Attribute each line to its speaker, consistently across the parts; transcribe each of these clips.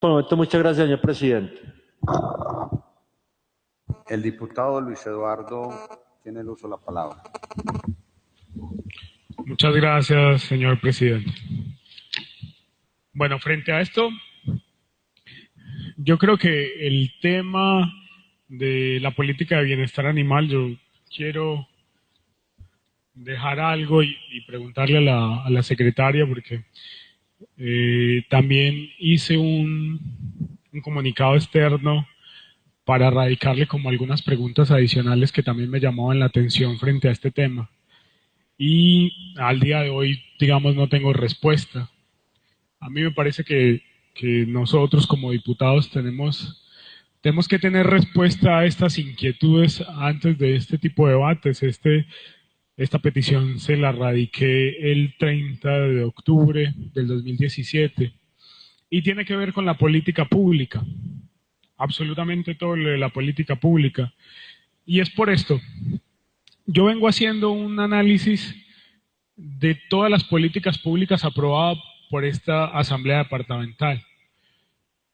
Speaker 1: Por el momento, muchas gracias, señor presidente.
Speaker 2: El diputado Luis Eduardo tiene el uso de la palabra.
Speaker 3: Muchas gracias, señor presidente. Bueno, frente a esto, yo creo que el tema de la política de bienestar animal, yo quiero dejar algo y preguntarle a la secretaria, porque también hice un comunicado externo para radicarle como algunas preguntas adicionales que también me llamaban la atención frente a este tema. Y al día de hoy, digamos, no tengo respuesta. A mí me parece que nosotros como diputados tenemos que tener respuesta a estas inquietudes antes de este tipo de debates. Esta petición se la radiqué el 30 de octubre del 2017 y tiene que ver con la política pública, absolutamente todo lo de la política pública. Y es por esto, yo vengo haciendo un análisis de todas las políticas públicas aprobadas por esta asamblea departamental.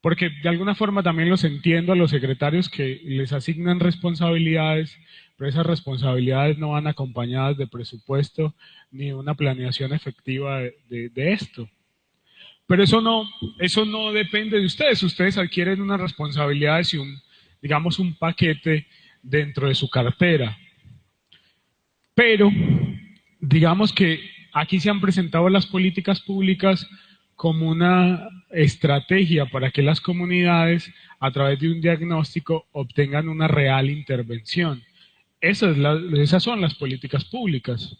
Speaker 3: Porque de alguna forma también los entiendo a los secretarios que les asignan responsabilidades, pero esas responsabilidades no van acompañadas de presupuesto ni de una planeación efectiva de esto. Pero eso no depende de ustedes. Ustedes adquieren unas responsabilidades y digamos, un paquete dentro de su cartera. Pero digamos que aquí se han presentado las políticas públicas como una estrategia para que las comunidades, a través de un diagnóstico, obtengan una real intervención. Esas son las políticas públicas.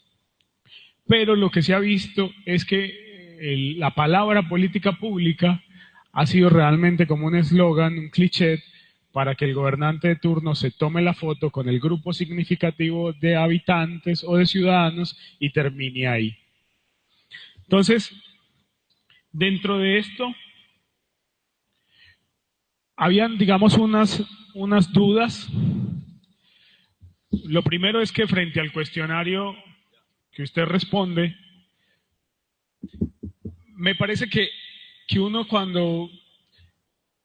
Speaker 3: Pero lo que se ha visto es que la palabra política pública ha sido realmente como un eslogan, un cliché, para que el gobernante de turno se tome la foto con el grupo significativo de habitantes o de ciudadanos y termine ahí. Entonces, dentro de esto, habían, digamos, unas dudas. Lo primero es que frente al cuestionario que usted responde, me parece que uno cuando...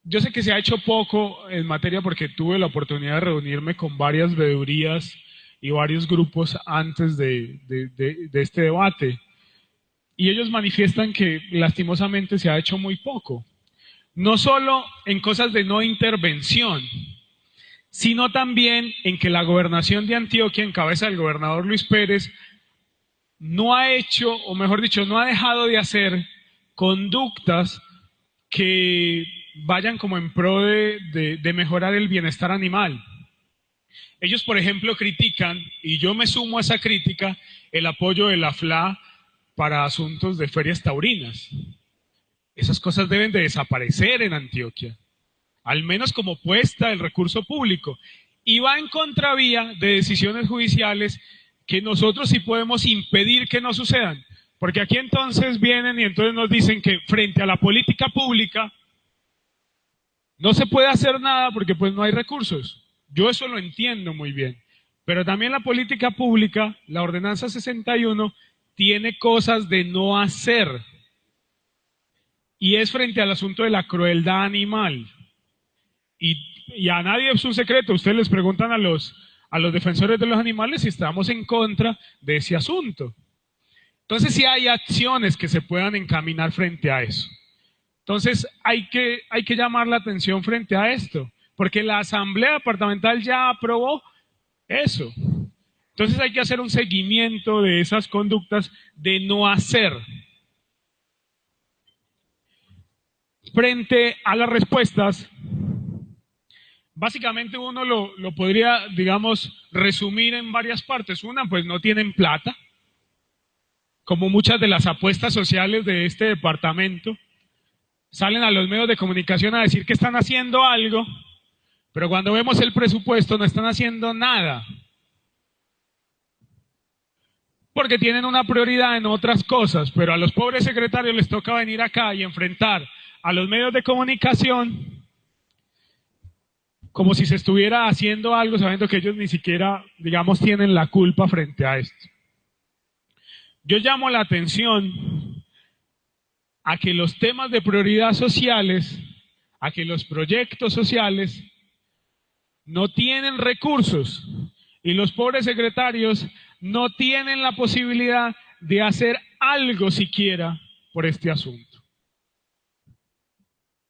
Speaker 3: Yo sé que se ha hecho poco en materia porque tuve la oportunidad de reunirme con varias veedurías y varios grupos antes de este debate. Y ellos manifiestan que lastimosamente se ha hecho muy poco. No solo en cosas de no intervención, sino también en que la gobernación de Antioquia, en cabeza del gobernador Luis Pérez, no ha hecho, o mejor dicho, no ha dejado de hacer conductas que vayan como en pro de mejorar el bienestar animal. Ellos, por ejemplo, critican, y yo me sumo a esa crítica, el apoyo de la FLA para asuntos de ferias taurinas. Esas cosas deben de desaparecer en Antioquia, al menos como puesta del recurso público, y va en contravía de decisiones judiciales que nosotros sí podemos impedir que no sucedan, porque aquí entonces vienen y entonces nos dicen que frente a la política pública no se puede hacer nada porque pues no hay recursos. Yo eso lo entiendo muy bien, pero también la política pública, la ordenanza 61, tiene cosas de no hacer. Y es frente al asunto de la crueldad animal. Y a nadie es un secreto, ustedes les preguntan a los defensores de los animales si estamos en contra de ese asunto. Entonces sí hay acciones que se puedan encaminar frente a eso. Entonces hay que llamar la atención frente a esto, porque la Asamblea Departamental ya aprobó eso. Entonces hay que hacer un seguimiento de esas conductas de no hacer. Frente a las respuestas, básicamente uno lo podría, digamos, resumir en varias partes. Una, pues no tienen plata, como muchas de las apuestas sociales de este departamento. Salen a los medios de comunicación a decir que están haciendo algo, pero cuando vemos el presupuesto no están haciendo nada. Porque tienen una prioridad en otras cosas, pero a los pobres secretarios les toca venir acá y enfrentar a los medios de comunicación como si se estuviera haciendo algo, sabiendo que ellos ni siquiera, digamos, tienen la culpa frente a esto. Yo llamo la atención a que los temas de prioridad sociales a que los proyectos sociales no tienen recursos y los pobres secretarios no tienen la posibilidad de hacer algo siquiera por este asunto.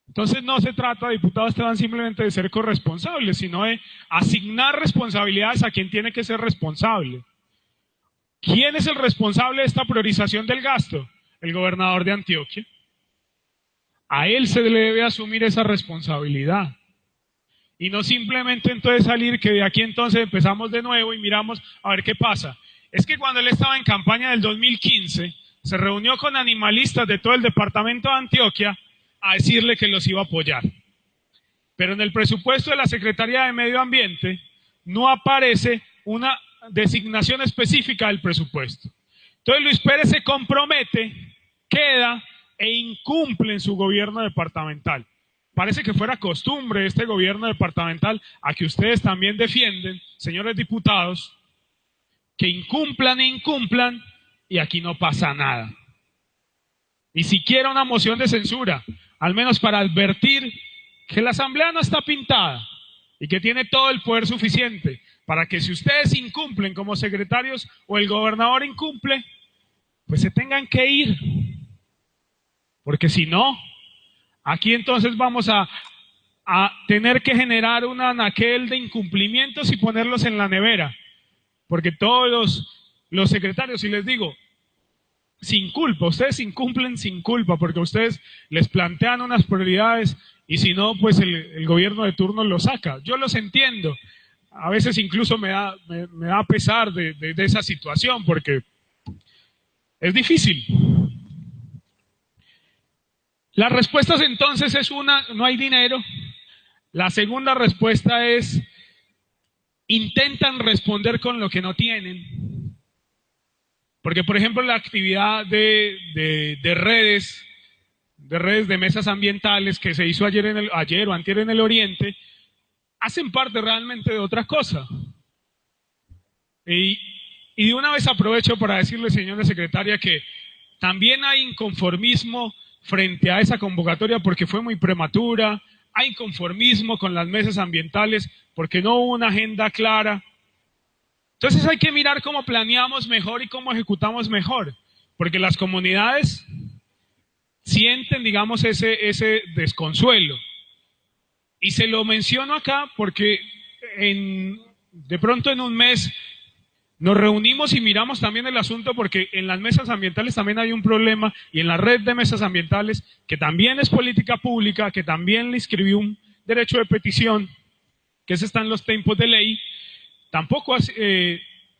Speaker 3: Entonces no se trata, diputado Esteban, simplemente de ser corresponsables, sino de asignar responsabilidades a quien tiene que ser responsable. ¿Quién es el responsable de esta priorización del gasto? El gobernador de Antioquia. A él se le debe asumir esa responsabilidad. Y no simplemente entonces salir que de aquí entonces empezamos de nuevo y miramos a ver qué pasa. Es que cuando él estaba en campaña del 2015, se reunió con animalistas de todo el departamento de Antioquia a decirle que los iba a apoyar. Pero en el presupuesto de la Secretaría de Medio Ambiente no aparece una designación específica del presupuesto. Entonces Luis Pérez se compromete, queda e incumple en su gobierno departamental. Parece que fuera costumbre de este gobierno departamental, a que ustedes también defienden, señores diputados, que incumplan e incumplan y aquí no pasa nada. Ni siquiera una moción de censura, al menos para advertir que la Asamblea no está pintada y que tiene todo el poder suficiente para que si ustedes incumplen como secretarios o el gobernador incumple, pues se tengan que ir. Porque si no, aquí entonces vamos a tener que generar un anaquel de incumplimientos y ponerlos en la nevera. Porque todos los secretarios, y les digo, sin culpa, ustedes incumplen sin culpa, porque ustedes les plantean unas prioridades y si no, pues el gobierno de turno lo saca. Yo los entiendo. A veces incluso me da pesar de esa situación, porque es difícil. Las respuestas entonces es una, no hay dinero. La segunda respuesta es, intentan responder con lo que no tienen. Porque, por ejemplo, la actividad de redes de mesas ambientales que se hizo ayer o antier en el Oriente, hacen parte realmente de otra cosa. Y de una vez aprovecho para decirle, señora secretaria, que también hay inconformismo frente a esa convocatoria porque fue muy prematura, hay inconformismo con las mesas ambientales porque no hubo una agenda clara. Entonces hay que mirar cómo planeamos mejor y cómo ejecutamos mejor, porque las comunidades sienten, digamos, ese desconsuelo. Y se lo menciono acá porque de pronto en un mes nos reunimos y miramos también el asunto, porque en las mesas ambientales también hay un problema, y en la red de mesas ambientales, que también es política pública, que también le inscribió un derecho de petición, que ese está en los tiempos de ley,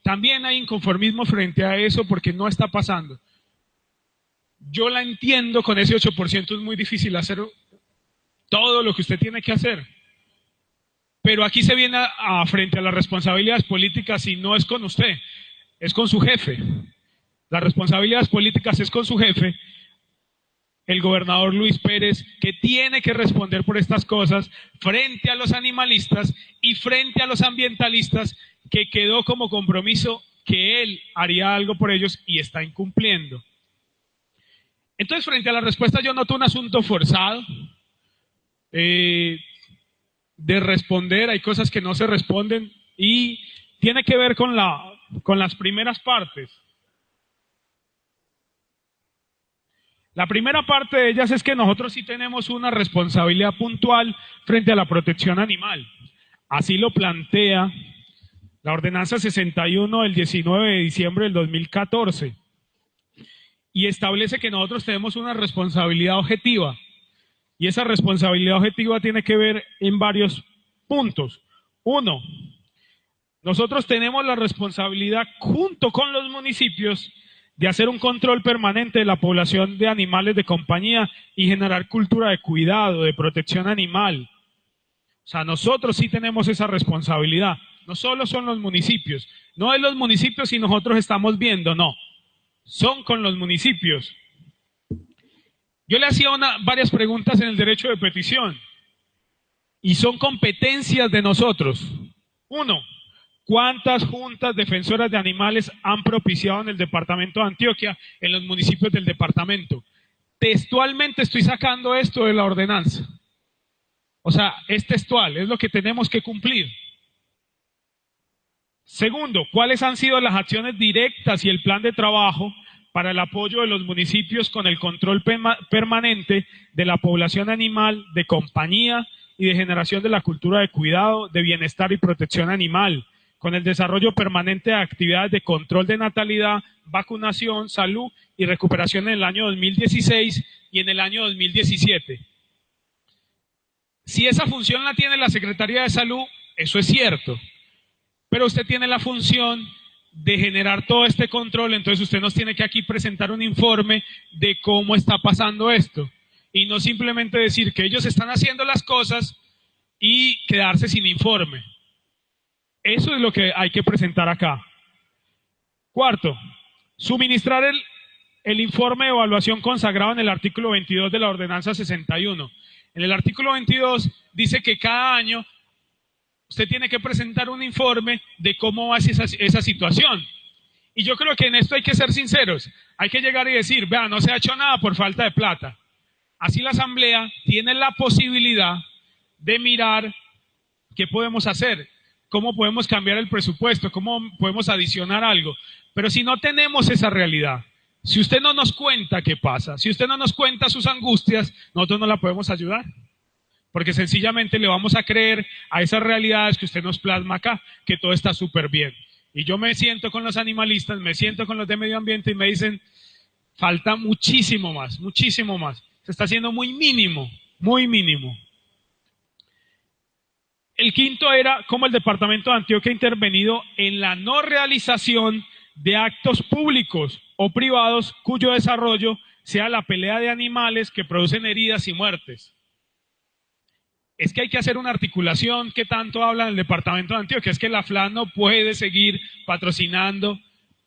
Speaker 3: también hay inconformismo frente a eso porque no está pasando. Yo la entiendo, con ese 8% es muy difícil hacer todo lo que usted tiene que hacer. Pero aquí se viene frente a las responsabilidades políticas y no es con usted, es con su jefe. Las responsabilidades políticas es con su jefe, el gobernador Luis Pérez, que tiene que responder por estas cosas frente a los animalistas y frente a los ambientalistas, que quedó como compromiso que él haría algo por ellos y está incumpliendo. Entonces, frente a la respuesta, yo noto un asunto forzado de responder. Hay cosas que no se responden y tiene que ver con las primeras partes. La primera parte de ellas es que nosotros sí tenemos una responsabilidad puntual frente a la protección animal. Así lo plantea la ordenanza 61 del 19 de diciembre del 2014 y establece que nosotros tenemos una responsabilidad objetiva. Y esa responsabilidad objetiva tiene que ver en varios puntos. Uno, nosotros tenemos la responsabilidad junto con los municipios de hacer un control permanente de la población de animales de compañía y generar cultura de cuidado, de protección animal. O sea, nosotros sí tenemos esa responsabilidad. No solo son los municipios, no es los municipios y nosotros estamos viendo, no. Son con los municipios. Yo le hacía varias preguntas en el derecho de petición y son competencias de nosotros. Uno, ¿cuántas juntas defensoras de animales han propiciado en el departamento de Antioquia, en los municipios del departamento? Textualmente estoy sacando esto de la ordenanza. O sea, es textual, es lo que tenemos que cumplir. Segundo, ¿cuáles han sido las acciones directas y el plan de trabajo para el apoyo de los municipios con el control permanente de la población animal, de compañía y de generación de la cultura de cuidado, de bienestar y protección animal, con el desarrollo permanente de actividades de control de natalidad, vacunación, salud y recuperación en el año 2016 y en el año 2017? Si esa función la tiene la Secretaría de Salud, eso es cierto. Pero usted tiene la función de generar todo este control, entonces usted nos tiene que aquí presentar un informe de cómo está pasando esto. Y no simplemente decir que ellos están haciendo las cosas y quedarse sin informe. Eso es lo que hay que presentar acá. Cuarto, suministrar el informe de evaluación consagrado en el artículo 22 de la Ordenanza 61. En el artículo 22 dice que cada año usted tiene que presentar un informe de cómo va esa situación. Y yo creo que en esto hay que ser sinceros. Hay que llegar y decir, vea, no se ha hecho nada por falta de plata. Así la Asamblea tiene la posibilidad de mirar qué podemos hacer, cómo podemos cambiar el presupuesto, cómo podemos adicionar algo. Pero si no tenemos esa realidad, si usted no nos cuenta qué pasa, si usted no nos cuenta sus angustias, nosotros no la podemos ayudar. Porque sencillamente le vamos a creer a esas realidades que usted nos plasma acá, que todo está súper bien. Y yo me siento con los animalistas, me siento con los de medio ambiente y me dicen, falta muchísimo más, muchísimo más. Se está haciendo muy mínimo, muy mínimo. El quinto era cómo el departamento de Antioquia ha intervenido en la no realización de actos públicos o privados cuyo desarrollo sea la pelea de animales que producen heridas y muertes. Es que hay que hacer una articulación que tanto habla en el departamento de Antioquia, es que la FLAN no puede seguir patrocinando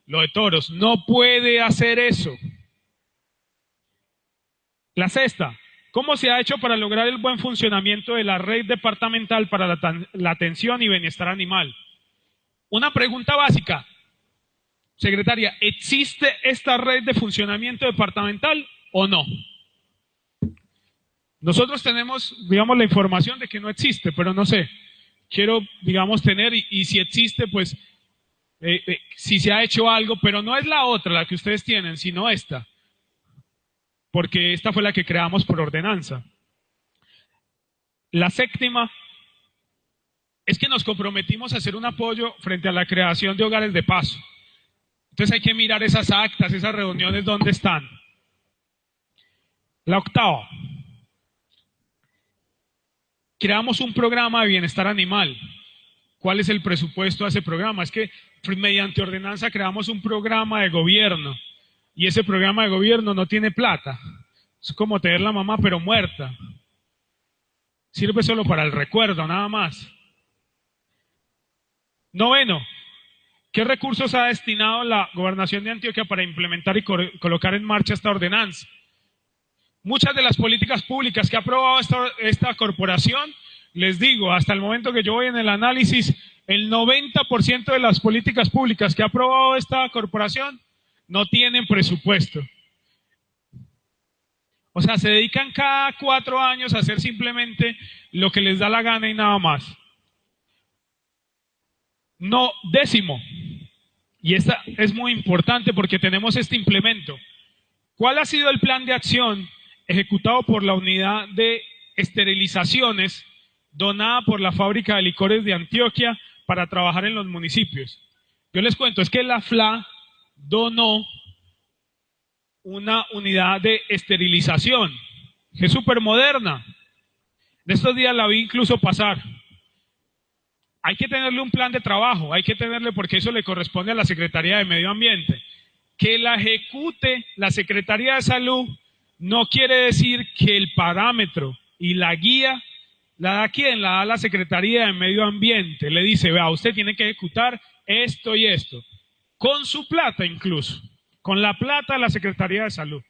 Speaker 3: lo de toros, no puede hacer eso. La sexta, ¿cómo se ha hecho para lograr el buen funcionamiento de la red departamental para la atención y bienestar animal? Una pregunta básica, secretaria, ¿existe esta red de funcionamiento departamental o no? Nosotros tenemos, digamos, la información de que no existe, pero no sé, quiero, digamos, tener, y si existe, pues, si se ha hecho algo, pero no es la otra, la que ustedes tienen, sino esta, porque esta fue la que creamos por ordenanza. La séptima es que nos comprometimos a hacer un apoyo frente a la creación de hogares de paso. Entonces hay que mirar esas actas, esas reuniones, ¿dónde están? La octava. Creamos un programa de bienestar animal. ¿Cuál es el presupuesto de ese programa? Es que mediante ordenanza creamos un programa de gobierno y ese programa de gobierno no tiene plata. Es como tener la mamá pero muerta. Sirve solo para el recuerdo, nada más. Noveno, ¿qué recursos ha destinado la Gobernación de Antioquia para implementar y colocar en marcha esta ordenanza? Muchas de las políticas públicas que ha aprobado esta corporación, les digo, hasta el momento que yo voy en el análisis, el 90% de las políticas públicas que ha aprobado esta corporación no tienen presupuesto. O sea, se dedican cada 4 años a hacer simplemente lo que les da la gana y nada más. No, décimo, y esta es muy importante porque tenemos este implemento. ¿Cuál ha sido el plan de acción ejecutado por la unidad de esterilizaciones donada por la fábrica de licores de Antioquia para trabajar en los municipios? Yo les cuento, es que la FLA donó una unidad de esterilización, que es súper moderna. De estos días la vi incluso pasar. Hay que tenerle un plan de trabajo, hay que tenerle, porque eso le corresponde a la Secretaría de Medio Ambiente. Que la ejecute la Secretaría de Salud no quiere decir que el parámetro y la guía la da quien, la da la Secretaría de Medio Ambiente. Le dice, vea, usted tiene que ejecutar esto y esto, con su plata incluso, con la plata de la Secretaría de Salud,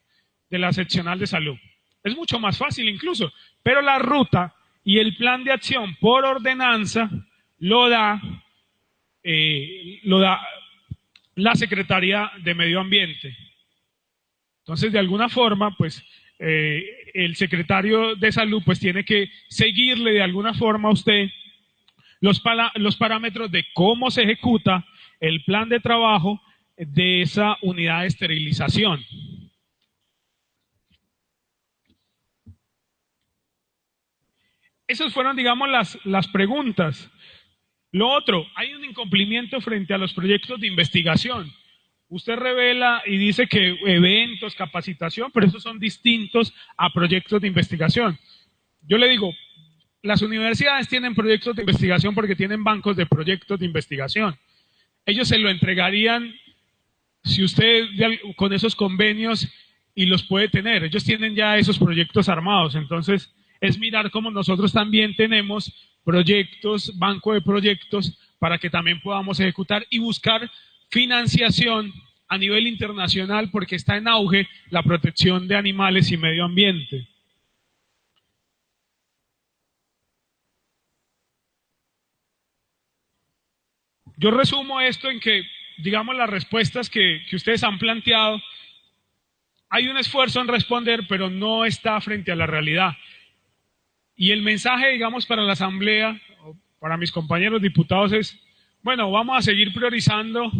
Speaker 3: de la seccional de salud. Es mucho más fácil incluso, pero la ruta y el plan de acción por ordenanza lo da la Secretaría de Medio Ambiente. Entonces, de alguna forma, pues, el secretario de Salud pues tiene que seguirle de alguna forma a usted los parámetros de cómo se ejecuta el plan de trabajo de esa unidad de esterilización. Esas fueron, digamos, las preguntas. Lo otro, hay un incumplimiento frente a los proyectos de investigación. Usted revela y dice que eventos, capacitación, pero esos son distintos a proyectos de investigación. Yo le digo, las universidades tienen proyectos de investigación porque tienen bancos de proyectos de investigación. Ellos se lo entregarían si usted con esos convenios y los puede tener. Ellos tienen ya esos proyectos armados. Entonces, es mirar cómo nosotros también tenemos proyectos, banco de proyectos, para que también podamos ejecutar y buscar financiación a nivel internacional porque está en auge la protección de animales y medio ambiente. Yo resumo esto en que, digamos, las respuestas que ustedes han planteado, hay un esfuerzo en responder, pero no está frente a la realidad. Y el mensaje, digamos, para la Asamblea, para mis compañeros diputados es, bueno, vamos a seguir priorizando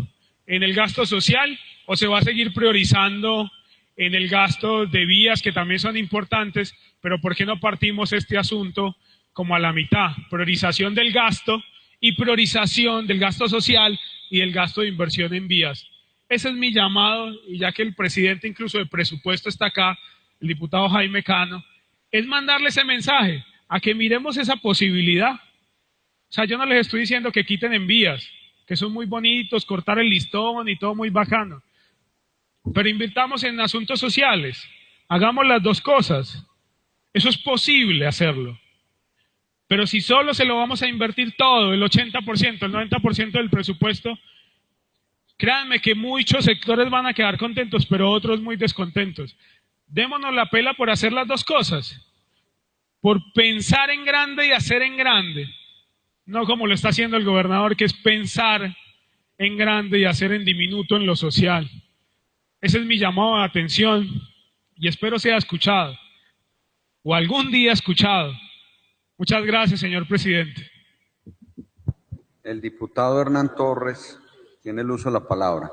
Speaker 3: en el gasto social o se va a seguir priorizando en el gasto de vías que también son importantes, pero ¿por qué no partimos este asunto como a la mitad? Priorización del gasto y priorización del gasto social y del gasto de inversión en vías. Ese es mi llamado, y ya que el presidente incluso de presupuesto está acá, el diputado Jaime Cano, es mandarle ese mensaje, a que miremos esa posibilidad. O sea, yo no les estoy diciendo que quiten en vías, que son muy bonitos, cortar el listón y todo muy bacano, pero invirtamos en asuntos sociales, hagamos las dos cosas. Eso es posible hacerlo. Pero si solo se lo vamos a invertir todo, el 80%, el 90% del presupuesto, créanme que muchos sectores van a quedar contentos, pero otros muy descontentos. Démonos la pela por hacer las dos cosas, por pensar en grande y hacer en grande, no como lo está haciendo el gobernador, que es pensar en grande y hacer en diminuto en lo social. Ese es mi llamado de atención y espero sea escuchado, o algún día escuchado. Muchas gracias, señor presidente.
Speaker 2: El diputado Hernán Torres tiene el uso de la palabra.